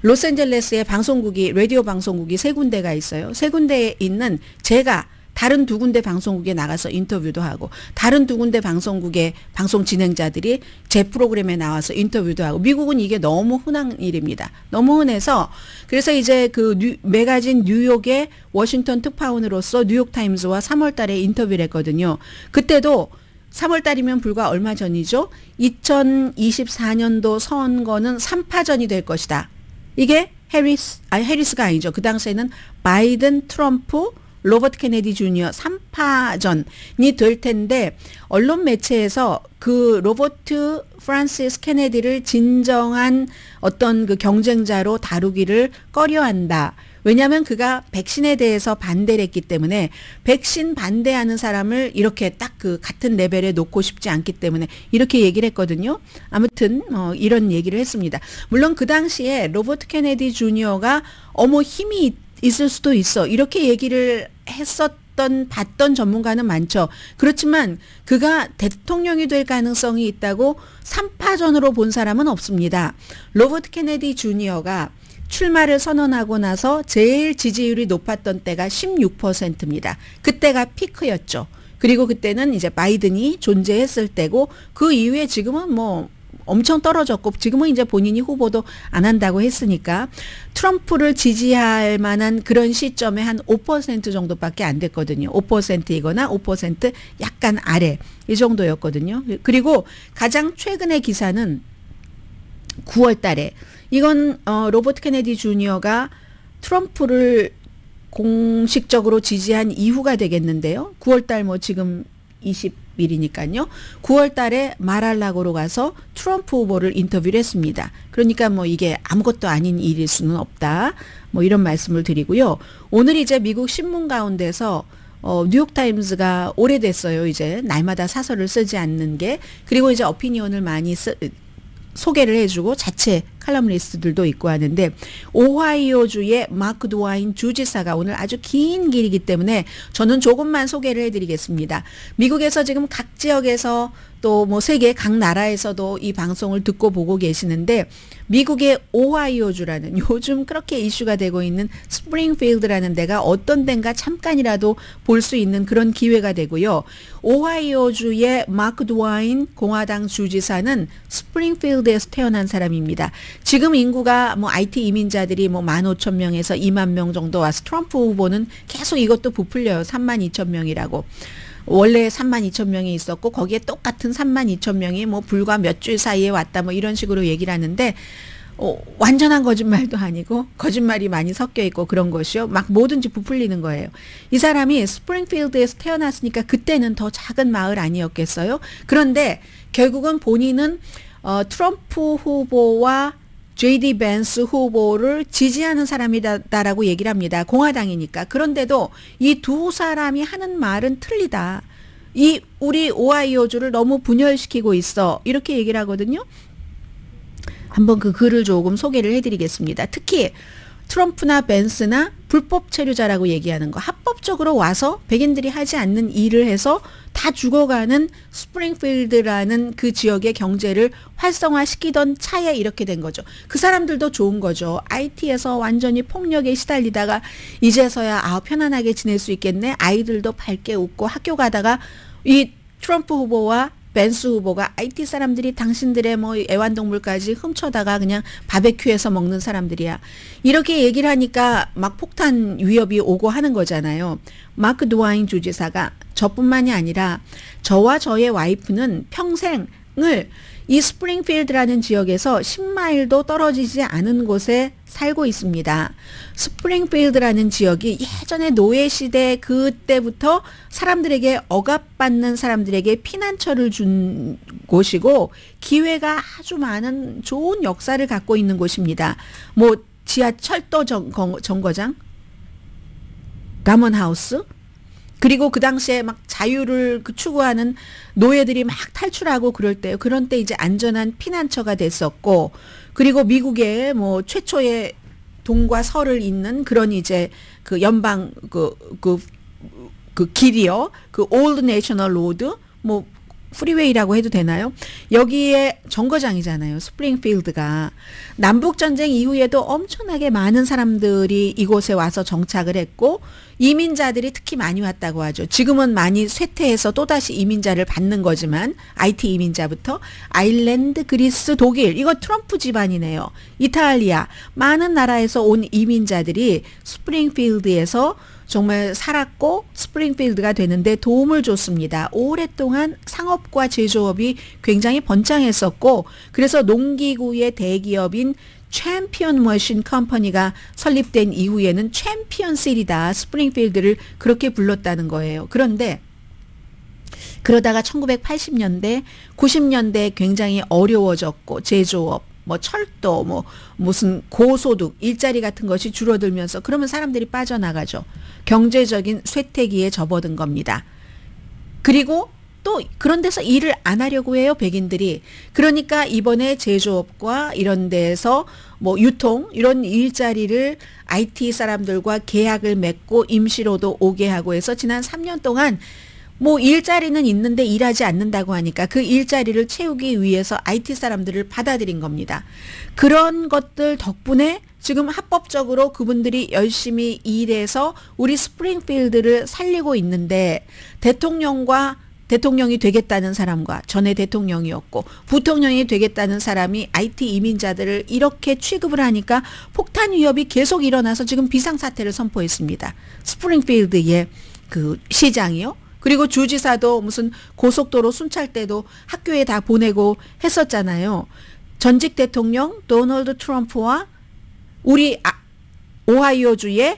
로스앤젤레스의 방송국이 라디오 방송국이 3군데가 있어요. 3군데에 있는 제가 다른 2군데 방송국에 나가서 인터뷰도 하고 다른 2군데 방송국의 방송 진행자들이 제 프로그램에 나와서 인터뷰도 하고 미국은 이게 너무 흔한 일입니다. 너무 흔해서 그래서 이제 그 매거진 뉴욕의 워싱턴 특파원으로서 뉴욕타임즈와 3월 달에 인터뷰를 했거든요. 그때도 3월 달이면 불과 얼마 전이죠. 2024년도 선거는 3파전이 될 것이다. 이게 해리스가 아니죠. 그 당시에는 바이든, 트럼프, 로버트 케네디 주니어 3파전이 될 텐데 언론 매체에서 그 로버트 프란시스 케네디를 진정한 어떤 그 경쟁자로 다루기를 꺼려한다. 왜냐하면 그가 백신에 대해서 반대를 했기 때문에 백신 반대하는 사람을 이렇게 딱 그 같은 레벨에 놓고 싶지 않기 때문에 이렇게 얘기를 했거든요. 아무튼 이런 얘기를 했습니다. 물론 그 당시에 로버트 케네디 주니어가 힘이 있을 수도 있어. 이렇게 얘기를 봤던 전문가는 많죠. 그렇지만 그가 대통령이 될 가능성이 있다고 3파전으로 본 사람은 없습니다. 로버트 케네디 주니어가 출마를 선언하고 나서 제일 지지율이 높았던 때가 16%입니다. 그때가 피크였죠. 그리고 그때는 이제 바이든이 존재했을 때고 그 이후에 지금은 뭐 엄청 떨어졌고 지금은 이제 본인이 후보도 안 한다고 했으니까 트럼프를 지지할 만한 그런 시점에 한 5% 정도밖에 안 됐거든요. 5%이거나 5% 약간 아래 이 정도였거든요. 그리고 가장 최근의 기사는 9월 달에 이건 로버트 케네디 주니어가 트럼프를 공식적으로 지지한 이후가 되겠는데요. 9월 달 뭐 지금 20일이니까요. 9월 달에 마랄라고로 가서 트럼프 후보를 인터뷰를 했습니다. 그러니까 뭐 이게 아무것도 아닌 일일 수는 없다. 뭐 이런 말씀을 드리고요. 오늘 이제 미국 신문 가운데서 뉴욕타임즈가 오래됐어요. 이제 날마다 사설을 쓰지 않는 게. 그리고 이제 어피니언을 많이 소개를 해주고 자체 칼럼니스트들도 있고 하는데 오하이오주의 마크 드와인 주지사가 오늘 아주 긴 길이기 때문에 저는 조금만 소개를 해드리겠습니다. 미국에서 지금 각 지역에서 또 뭐 세계 각 나라에서도 이 방송을 듣고 보고 계시는데 미국의 오하이오주라는 요즘 그렇게 이슈가 되고 있는 스프링필드라는 데가 어떤 데인가 잠깐이라도 볼 수 있는 그런 기회가 되고요. 오하이오주의 마크 드와인 공화당 주지사는 스프링필드에서 태어난 사람입니다. 지금 인구가 뭐 IT 이민자들이 뭐 15,000명에서 2만 명 정도 와서 트럼프 후보는 계속 이것도 부풀려요. 32,000명이라고. 원래 32,000명이 있었고 거기에 똑같은 32,000명이 뭐 불과 몇 주 사이에 왔다 뭐 이런 식으로 얘기를 하는데 완전한 거짓말도 아니고 거짓말이 많이 섞여 있고 그런 것이요. 막 뭐든지 부풀리는 거예요. 이 사람이 스프링필드에서 태어났으니까 그때는 더 작은 마을 아니었겠어요? 그런데 결국은 본인은 트럼프 후보와 JD 벤스 후보를 지지하는 사람이다라고 얘기를 합니다. 공화당이니까. 그런데도 이 두 사람이 하는 말은 틀리다. 우리 오하이오주를 너무 분열시키고 있어. 이렇게 얘기를 하거든요. 한번 그 글을 조금 소개를 해드리겠습니다. 특히 트럼프나 벤스나 불법 체류자라고 얘기하는 거 합법적으로 와서 백인들이 하지 않는 일을 해서 다 죽어가는 스프링필드라는 그 지역의 경제를 활성화시키던 차에 이렇게 된 거죠. 그 사람들도 좋은 거죠. IT에서 완전히 폭력에 시달리다가 이제서야 편안하게 지낼 수 있겠네. 아이들도 밝게 웃고 학교 가다가 이 트럼프 후보와 벤스 후보가 IT 사람들이 당신들의 뭐 애완동물까지 훔쳐다가 그냥 바베큐에서 먹는 사람들이야. 이렇게 얘기를 하니까 막 폭탄 위협이 오고 하는 거잖아요. 마크 드와인 주지사가 저뿐만이 아니라 저와 저의 와이프는 평생을 이 스프링필드라는 지역에서 10마일도 떨어지지 않은 곳에 살고 있습니다. 스프링필드라는 지역이 예전에 노예시대 그때부터 사람들에게 억압받는 사람들에게 피난처를 준 곳이고 기회가 아주 많은 좋은 역사를 갖고 있는 곳입니다. 뭐 지하철도 정거장, 가먼하우스, 그리고 그 당시에 막 자유를 추구하는 노예들이 막 탈출하고 그럴 때요. 그런 때 이제 안전한 피난처가 됐었고, 그리고 미국의 뭐 최초의 동과 서를 잇는 그런 이제 그 연방 그 길이요. 그 올드 내셔널 로드 뭐 프리웨이라고 해도 되나요? 여기에 정거장이잖아요. 스프링필드가. 남북전쟁 이후에도 엄청나게 많은 사람들이 이곳에 와서 정착을 했고 이민자들이 특히 많이 왔다고 하죠. 지금은 많이 쇠퇴해서 또다시 이민자를 받는 거지만 IT 이민자부터 아일랜드, 그리스, 독일 이거 트럼프 집안이네요. 이탈리아 많은 나라에서 온 이민자들이 스프링필드에서 정말 살았고 스프링필드가 되는데 도움을 줬습니다. 오랫동안 상업과 제조업이 굉장히 번창했었고 그래서 농기구의 대기업인 챔피언 머신 컴퍼니가 설립된 이후에는 챔피언 시리다 스프링필드를 그렇게 불렀다는 거예요. 그런데 그러다가 1980년대 90년대 굉장히 어려워졌고 제조업 뭐 철도 뭐 무슨 고소득 일자리 같은 것이 줄어들면서 그러면 사람들이 빠져나가죠. 경제적인 쇠퇴기에 접어든 겁니다. 그리고 또 그런 데서 일을 안 하려고 해요. 백인들이. 그러니까 이번에 제조업과 이런 데서 뭐 유통 이런 일자리를 IT 사람들과 계약을 맺고 임시로도 오게 하고 해서 지난 3년 동안 뭐 일자리는 있는데 일하지 않는다고 하니까 그 일자리를 채우기 위해서 IT 사람들을 받아들인 겁니다. 그런 것들 덕분에 지금 합법적으로 그분들이 열심히 일해서 우리 스프링필드를 살리고 있는데 대통령이 되겠다는 사람과 전에 대통령이었고 부통령이 되겠다는 사람이 IT 이민자들을 이렇게 취급을 하니까 폭탄 위협이 계속 일어나서 지금 비상사태를 선포했습니다. 스프링필드의 그 시장이요. 그리고 주지사도 무슨 고속도로 순찰대도 학교에 다 보내고 했었잖아요. 전직 대통령 도널드 트럼프와 우리 오하이오주의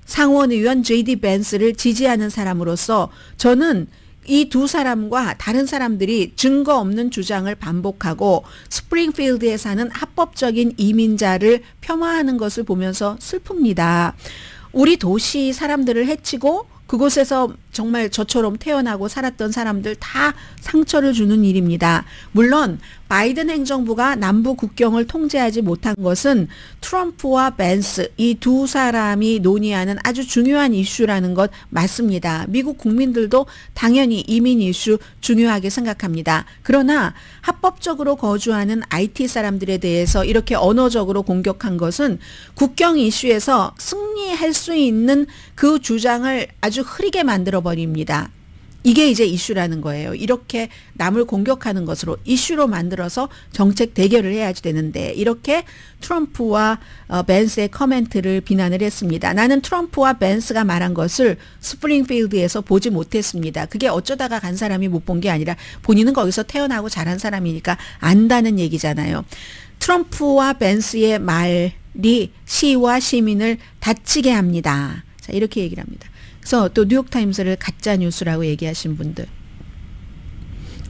상원의원 J.D. 벤스를 지지하는 사람으로서 저는 이 두 사람과 다른 사람들이 증거 없는 주장을 반복하고 스프링필드에 사는 합법적인 이민자를 폄하하는 것을 보면서 슬픕니다. 우리 도시 사람들을 해치고 그곳에서 정말 저처럼 태어나고 살았던 사람들 다 상처를 주는 일입니다. 물론 바이든 행정부가 남부 국경을 통제하지 못한 것은 트럼프와 벤스 이 두 사람이 논의하는 아주 중요한 이슈라는 것 맞습니다. 미국 국민들도 당연히 이민 이슈 중요하게 생각합니다. 그러나 합법적으로 거주하는 IT 사람들에 대해서 이렇게 언어적으로 공격한 것은 국경 이슈에서 승리할 수 있는 그 주장을 아주 흐리게 만들어 버립니다. 이게 이제 이슈라는 거예요. 이렇게 남을 공격하는 것으로 이슈로 만들어서 정책 대결을 해야지 되는데 이렇게 트럼프와 벤스의 커멘트를 비난을 했습니다. 나는 트럼프와 벤스가 말한 것을 스프링필드에서 보지 못했습니다. 그게 어쩌다가 간 사람이 못 본 게 아니라 본인은 거기서 태어나고 자란 사람이니까 안다는 얘기잖아요. 트럼프와 벤스의 말이 시와 시민을 다치게 합니다. 자, 이렇게 얘기를 합니다. 그래서 또 뉴욕타임스를 가짜뉴스라고 얘기하신 분들,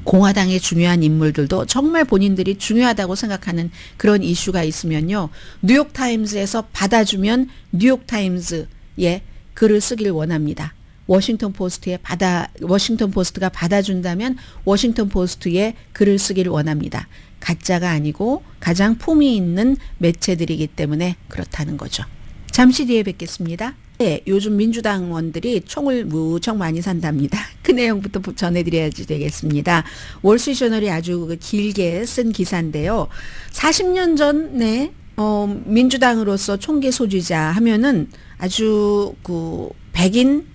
공화당의 중요한 인물들도 정말 본인들이 중요하다고 생각하는 그런 이슈가 있으면요, 뉴욕타임스에서 받아주면 뉴욕타임스에 글을 쓰길 원합니다. 워싱턴 포스트가 받아준다면 워싱턴 포스트에 글을 쓰길 원합니다. 가짜가 아니고 가장 품위 있는 매체들이기 때문에 그렇다는 거죠. 잠시 뒤에 뵙겠습니다. 네, 요즘 민주당원들이 총을 무척 많이 산답니다. 그 내용부터 전해드려야지 되겠습니다. 월스트리트저널이 아주 길게 쓴 기사인데요. 40년 전에 민주당으로서 총기 소지자 하면은 아주 백인,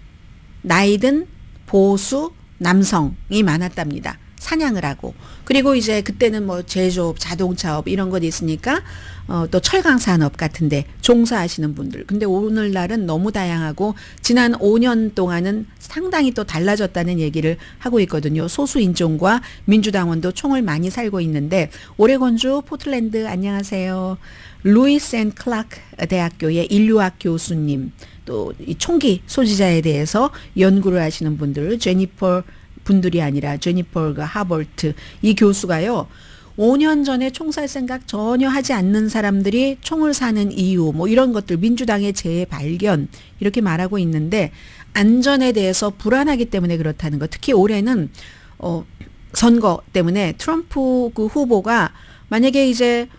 나이든 보수, 남성이 많았답니다. 사냥을 하고. 그리고 이제 그때는 뭐 제조업, 자동차업 이런 것 있으니까 또 철강산업 같은데 종사하시는 분들. 근데 오늘날은 너무 다양하고 지난 5년 동안은 상당히 또 달라졌다는 얘기를 하고 있거든요. 소수인종과 민주당원도 총을 많이 살고 있는데 오레곤주 포틀랜드 안녕하세요. 루이스 앤 클라크 대학교의 인류학 교수님, 또 이 총기 소지자에 대해서 연구를 하시는 분들, 제니퍼 분들이 아니라 제니퍼가 하버트 이 교수가요. 5년 전에 총 살 생각 전혀 하지 않는 사람들이 총을 사는 이유 뭐 이런 것들 민주당의 재발견 이렇게 말하고 있는데 안전에 대해서 불안하기 때문에 그렇다는 것. 특히 올해는 선거 때문에 트럼프 그 후보가 만약에 이제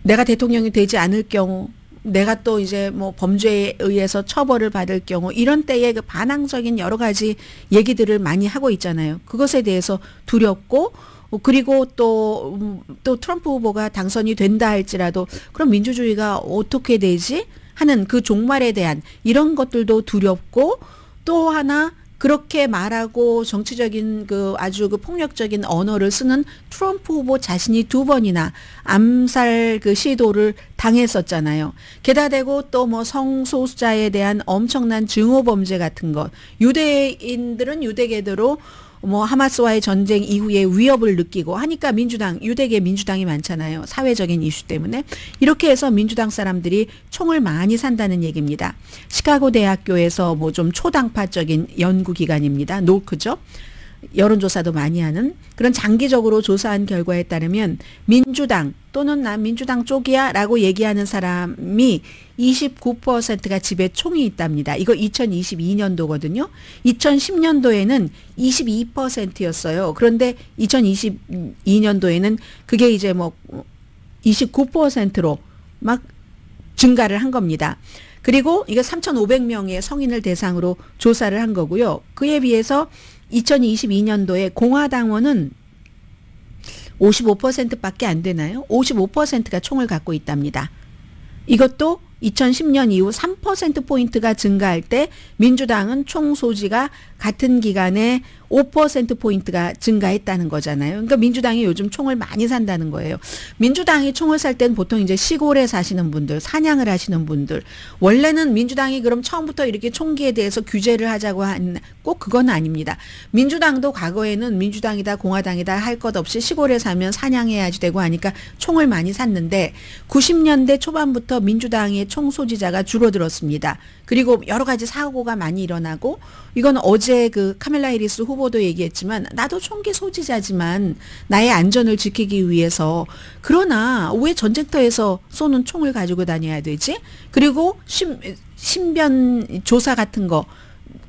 내가 대통령이 되지 않을 경우 내가 또 이제 뭐 범죄에 의해서 처벌을 받을 경우 이런 때에 그 반항적인 여러 가지 얘기들을 많이 하고 있잖아요. 그것에 대해서 두렵고 그리고 또 트럼프 후보가 당선이 된다 할지라도 그럼 민주주의가 어떻게 되지 하는 그 종말에 대한 이런 것들도 두렵고 또 하나 그렇게 말하고 정치적인 아주 폭력적인 언어를 쓰는 트럼프 후보 자신이 2번이나 암살 시도를 당했었잖아요. 게다 대고 또 뭐 성소수자에 대한 엄청난 증오 범죄 같은 것. 유대인들은 유대계대로 뭐 하마스와의 전쟁 이후에 위협을 느끼고 하니까 유대계 민주당이 많잖아요. 사회적인 이슈 때문에. 이렇게 해서 민주당 사람들이 총을 많이 산다는 얘기입니다. 시카고 대학교에서 뭐 좀 초당파적인 연구기관입니다. 노크죠. 여론조사도 많이 하는 그런 장기적으로 조사한 결과에 따르면 민주당 또는 난 민주당 쪽이야 라고 얘기하는 사람이 29%가 집에 총이 있답니다. 이거 2022년도거든요. 2010년도에는 22%였어요. 그런데 2022년도에는 그게 이제 뭐 29%로 막 증가를 한 겁니다. 그리고 이게 3,500명의 성인을 대상으로 조사를 한 거고요. 그에 비해서 2022년도에 공화당원은 55%밖에 안 되나요? 55%가 총을 갖고 있답니다. 이것도 2010년 이후 3%포인트가 증가할 때 민주당은 총 소지가 같은 기간에 5%포인트가 증가했다는 거잖아요. 그러니까 민주당이 요즘 총을 많이 산다는 거예요. 민주당이 총을 살 땐 보통 이제 시골에 사시는 분들, 사냥을 하시는 분들, 원래는 민주당이 그럼 처음부터 이렇게 총기에 대해서 규제를 하자고 한 꼭 그건 아닙니다. 민주당도 과거에는 민주당이다 공화당이다 할 것 없이 시골에 사면 사냥해야지 되고 하니까 총을 많이 샀는데 90년대 초반부터 민주당의 총 소지자가 줄어들었습니다. 그리고 여러 가지 사고가 많이 일어나고, 이건 어제 그 카멜라 해리스 후보도 얘기했지만 나도 총기 소지자지만 나의 안전을 지키기 위해서, 그러나 왜 전쟁터에서 쏘는 총을 가지고 다녀야 되지? 그리고 신변 조사 같은 거,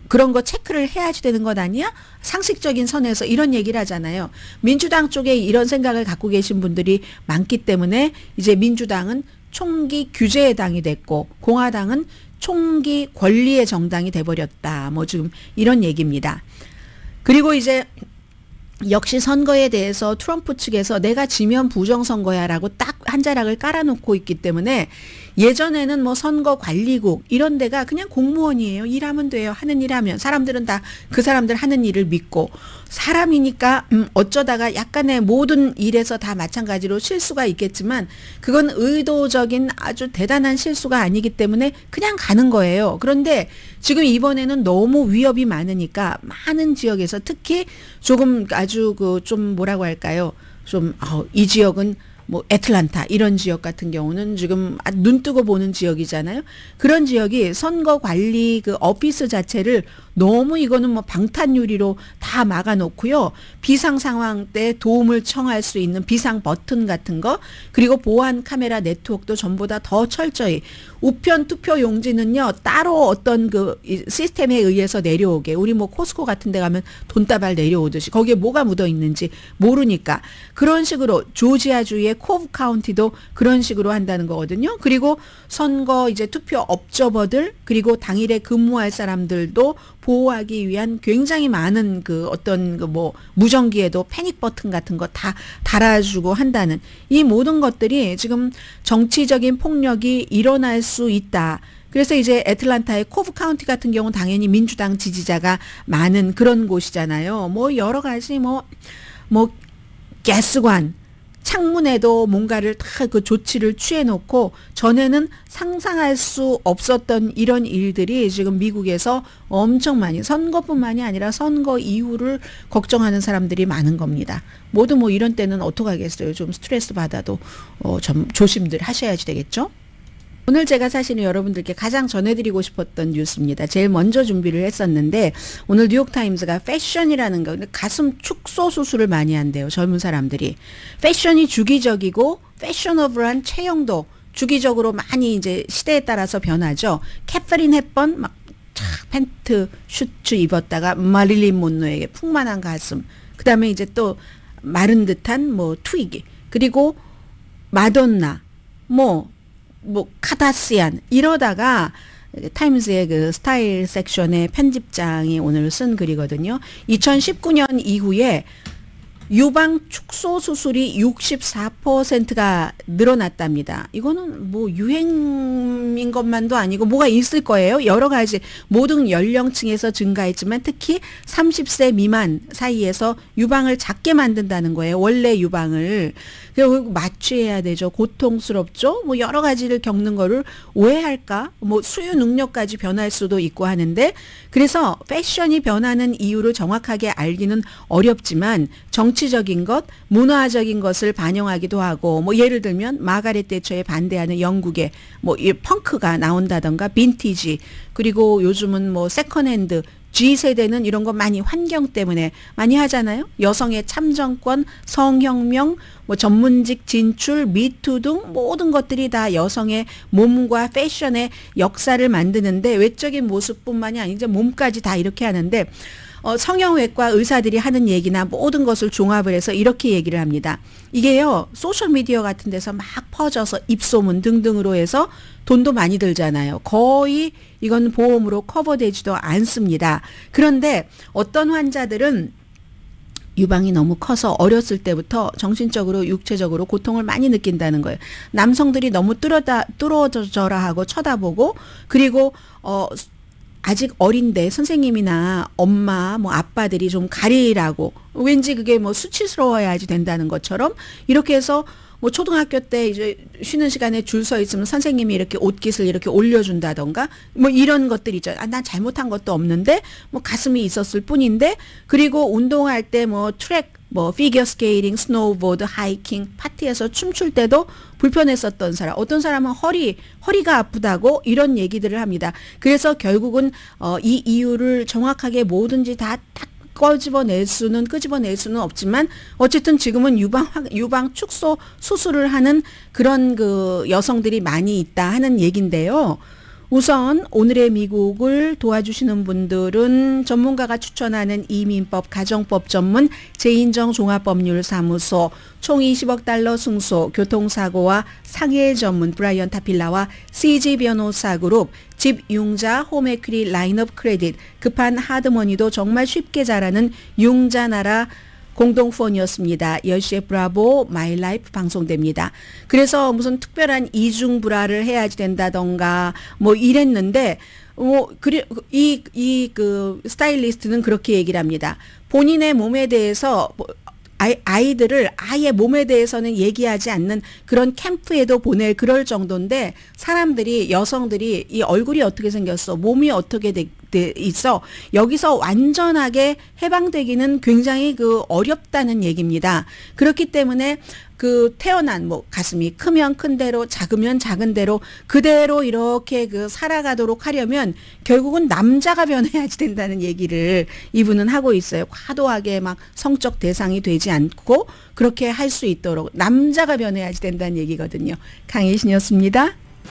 그런 거 체크를 해야지 되는 것 아니야? 상식적인 선에서 이런 얘기를 하잖아요. 민주당 쪽에 이런 생각을 갖고 계신 분들이 많기 때문에 이제 민주당은 총기 규제의 당이 됐고 공화당은 총기 권리의 정당이 돼버렸다. 뭐 지금 이런 얘기입니다. 그리고 이제 역시 선거에 대해서 트럼프 측에서 내가 지면 부정선거야라고 딱 한 자락을 깔아놓고 있기 때문에 예전에는 뭐 선거관리국 이런 데가 그냥 공무원이에요. 일하면 돼요. 하는 일 하면. 사람들은 다 그 사람들 하는 일을 믿고, 사람이니까 어쩌다가 약간의 모든 일에서 다 마찬가지로 실수가 있겠지만 그건 의도적인 아주 대단한 실수가 아니기 때문에 그냥 가는 거예요. 그런데 지금 이번에는 너무 위협이 많으니까 많은 지역에서, 특히 조금 아주 그 좀 뭐라고 할까요? 좀 이 지역은 뭐 애틀란타 이런 지역 같은 경우는 지금 눈 뜨고 보는 지역이잖아요. 그런 지역이 선거 관리 그 오피스 자체를 너무, 이거는 뭐 방탄유리로 다 막아놓고요. 비상 상황 때 도움을 청할 수 있는 비상 버튼 같은 거, 그리고 보안 카메라 네트워크도 전보다 더 철저히, 우편 투표 용지는요 따로 어떤 그 시스템에 의해서 내려오게, 우리 뭐 코스코 같은 데 가면 돈다발 내려오듯이 거기에 뭐가 묻어 있는지 모르니까 그런 식으로, 조지아주의 코브 카운티도 그런 식으로 한다는 거거든요. 그리고 선거 이제 투표 업저버들, 그리고 당일에 근무할 사람들도 보호하기 위한 굉장히 많은 그 어떤 그 뭐 무전기에도 패닉 버튼 같은 거 다 달아주고 한다는, 이 모든 것들이 지금 정치적인 폭력이 일어날 수 있다. 그래서 이제 애틀란타의 코브 카운티 같은 경우는 당연히 민주당 지지자가 많은 그런 곳이잖아요. 뭐 여러 가지 뭐 가스관, 창문에도 뭔가를 다 그 조치를 취해놓고, 전에는 상상할 수 없었던 이런 일들이 지금 미국에서 엄청 많이, 선거뿐만이 아니라 선거 이후를 걱정하는 사람들이 많은 겁니다. 모두 뭐 이런 때는 어떡하겠어요. 좀 스트레스 받아도 좀 조심들 하셔야지 되겠죠. 오늘 제가 사실은 여러분들께 가장 전해드리고 싶었던 뉴스입니다. 제일 먼저 준비를 했었는데, 오늘 뉴욕타임스가 패션이라는 거, 가슴 축소 수술을 많이 한대요. 젊은 사람들이. 패션이 주기적이고 패셔너블한 체형도 주기적으로 많이 이제 시대에 따라서 변하죠. 캐서린 헵번 막 팬트 슈트 입었다가 마릴린 몬로에게 풍만한 가슴, 그 다음에 이제 또 마른 듯한 뭐 트위기, 그리고 마돈나, 뭐 카다시안, 이러다가 타임스의 그 스타일 섹션의 편집장이 오늘 쓴 글이거든요. 2019년 이후에 유방 축소 수술이 64%가 늘어났답니다. 이거는 뭐 유행인 것만도 아니고 뭐가 있을 거예요. 여러 가지 모든 연령층에서 증가했지만 특히 30세 미만 사이에서 유방을 작게 만든다는 거예요. 원래 유방을. 그리고 마취해야 되죠. 고통스럽죠. 뭐 여러 가지를 겪는 거를 왜 할까? 뭐 수유 능력까지 변할 수도 있고 하는데, 그래서 패션이 변하는 이유를 정확하게 알기는 어렵지만 정치적인 것, 문화적인 것을 반영하기도 하고, 뭐 예를 들면 마가렛 대처에 반대하는 영국의 뭐 이 펑크가 나온다던가 빈티지, 그리고 요즘은 뭐 세컨핸드, G세대는 이런 거 많이 환경 때문에 많이 하잖아요. 여성의 참정권, 성혁명, 뭐 전문직 진출, 미투 등 모든 것들이 다 여성의 몸과 패션의 역사를 만드는데 외적인 모습뿐만이 아니라 몸까지 다 이렇게 하는데 성형외과 의사들이 하는 얘기나 모든 것을 종합을 해서 이렇게 얘기를 합니다. 이게요, 소셜미디어 같은 데서 막 퍼져서 입소문 등등으로 해서 돈도 많이 들잖아요. 거의 이건 보험으로 커버되지도 않습니다. 그런데 어떤 환자들은 유방이 너무 커서 어렸을 때부터 정신적으로 육체적으로 고통을 많이 느낀다는 거예요. 남성들이 너무 뚫어져라 하고 쳐다보고 그리고 아직 어린데 선생님이나 엄마 뭐 아빠들이 좀 가리라고 왠지 그게 뭐 수치스러워야지 된다는 것처럼 이렇게 해서 뭐 초등학교 때 이제 쉬는 시간에 줄 서 있으면 선생님이 이렇게 옷깃을 이렇게 올려준다던가 뭐 이런 것들 있죠. 난 잘못한 것도 없는데 뭐 가슴이 있었을 뿐인데 그리고 운동할 때 뭐 트랙 뭐 피겨 스케이팅, 스노우보드, 하이킹, 파티에서 춤출 때도 불편했었던 사람. 어떤 사람은 허리가 아프다고 이런 얘기들을 합니다. 그래서 결국은 이 이유를 정확하게 뭐든지 다 끄집어낼 수는 없지만 어쨌든 지금은 유방 축소 수술을 하는 그런 그 여성들이 많이 있다 하는 얘긴데요. 우선 오늘의 미국을 도와주시는 분들은 전문가가 추천하는 이민법 가정법 전문 제인정 종합법률사무소 총 20억 달러 승소 교통사고와 상해 전문 브라이언 타필라와 CG 변호사 그룹 집융자 홈에퀴리 라인업 크레딧 급한 하드머니도 정말 쉽게 잘하는 융자나라 공동폰이었습니다. 10시에 브라보 마이라이프 방송됩니다. 그래서 무슨 특별한 이중 브라를 해야지 된다던가 뭐 이랬는데 그 스타일리스트는 그렇게 얘기를 합니다. 본인의 몸에 대해서 아이들을 아예 몸에 대해서는 얘기하지 않는 그런 캠프에도 그럴 정도인데 사람들이 여성들이 이 얼굴이 어떻게 생겼어 몸이 어떻게 돼 있어 여기서 완전하게 해방되기는 굉장히 어렵다는 얘기입니다. 그렇기 때문에 태어난 가슴이 크면 큰 대로 작으면 작은 대로 그대로 이렇게 살아가도록 하려면 결국은 남자가 변해야지 된다는 얘기를 이분은 하고 있어요. 과도하게 막 성적 대상이 되지 않고 그렇게 할 수 있도록 남자가 변해야지 된다는 얘기거든요. 강혜신이었습니다.